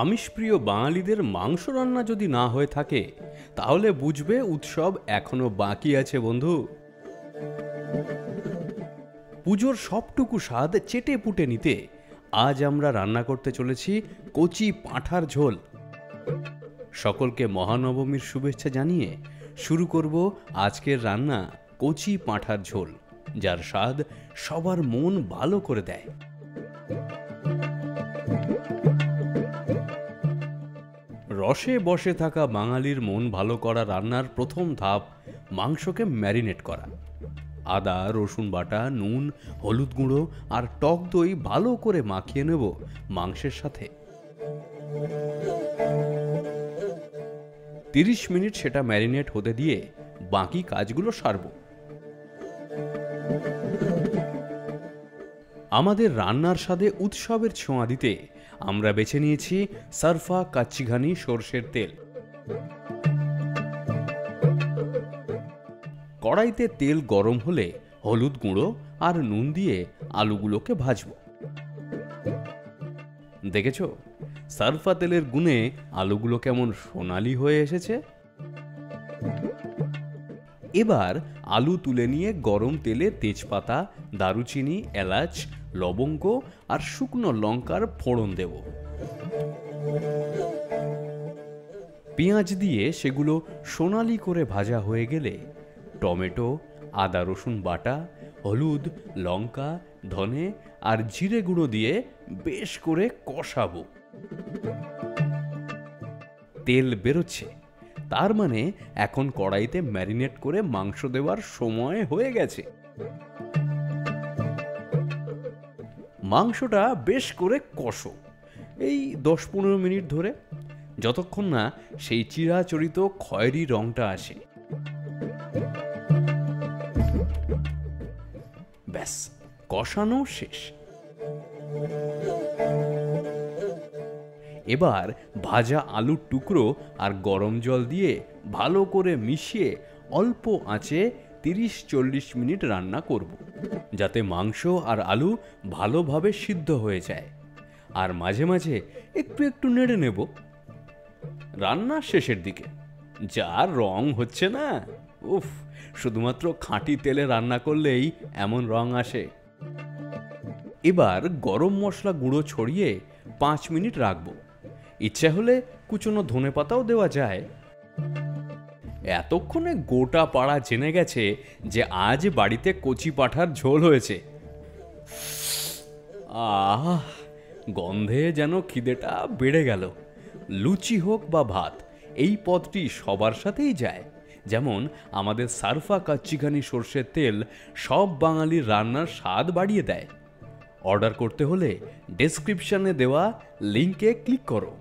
আমিষপ্রিয় বাঙালিদের মাংস রান্না যদি না হয়ে থাকে তাহলে বুঝবে উৎসব এখনো বাকি আছে বন্ধু। পুজোর সবটুকু স্বাদ চেটে পুটে নিতে আজ আমরা রান্না করতে চলেছি কচি পাঁঠার ঝোল। সকলকে মহানবমীর শুভেচ্ছা জানিয়ে শুরু করব আজকের রান্না কচি পাঁঠার ঝোল, যার স্বাদ সবার মন ভালো করে দেয়। রসে বসে থাকা বাঙালির মন ভালো করা রান্নার প্রথম ধাপ মাংসকে ম্যারিনেট করা। আদা রসুন বাটা, নুন, হলুদ গুঁড়ো আর টক দই ভালো করে মাখিয়ে নেব মাংসের সাথে। 30 মিনিট সেটা ম্যারিনেট হতে দিয়ে বাকি কাজগুলো সারব। আমাদের রান্নার স্বাদে উৎসবের ছোঁয়া দিতে আমরা বেছে নিয়েছি সারফা কাচ্চিঘানি সরষের তেল। কড়াইতে তেল গরম হলে হলুদ গুঁড়ো আর নুন দিয়ে আলুগুলোকে ভাজব। দেখেছো সারফা তেলের গুণে আলুগুলো কেমন সোনালি হয়ে এসেছে। এবার আলু তুলে নিয়ে গরম তেলে তেজপাতা, দারুচিনি, এলাচ, লবঙ্গ আর শুকনো লঙ্কার ফোড়ন দেব। পেঁয়াজ দিয়ে সেগুলো সোনালি করে ভাজা হয়ে গেলে টমেটো, আদা রসুন বাটা, হলুদ, লঙ্কা, ধনে আর জিরে গুঁড়ো দিয়ে বেশ করে কষাবো। তেল বেরোচ্ছে, তার মানে এখন কড়াইতে ম্যারিনেট করে মাংস দেওয়ার সময় হয়ে গেছে। মাংসটা বেশ করে কষো, এই 10-15 মিনিট ধরে, যতক্ষণ না সেই চিরাচরিত খয়েরি রংটা আসে। ব্যাস, কষানো শেষ। এবার ভাজা আলুর টুকরো আর গরম জল দিয়ে ভালো করে মিশিয়ে অল্প আঁচে 30-40 মিনিট রান্না করব, যাতে মাংস আর আলু ভালোভাবে সিদ্ধ হয়ে যায়। আর মাঝে মাঝে একটু একটু নেড়ে নেব। রান্না শেষের দিকে যা রং হচ্ছে না, উফ, শুধুমাত্র খাঁটি তেলে রান্না করলেই এমন রং আসে। এবার গরম মশলা গুঁড়ো ছড়িয়ে 5 মিনিট রাখব। ইচ্ছে হলে কুচনো ধনেপাতাও দেওয়া যায়। এতক্ষণে গোটা পাড়া জেনে গেছে যে আজ বাড়িতে কচি পাঁঠার ঝোল হয়েছে। আহ, গন্ধে যেন খিদেটা বেড়ে গেল। লুচি হোক বা ভাত, এই পদটি সবার সাথেই যায়। যেমন আমাদের সারফা কাচ্চিঘানি সরষের তেল সব বাঙালির রান্নার স্বাদ বাড়িয়ে দেয়। অর্ডার করতে হলে ডেসক্রিপশনে দেওয়া লিঙ্কে ক্লিক করো।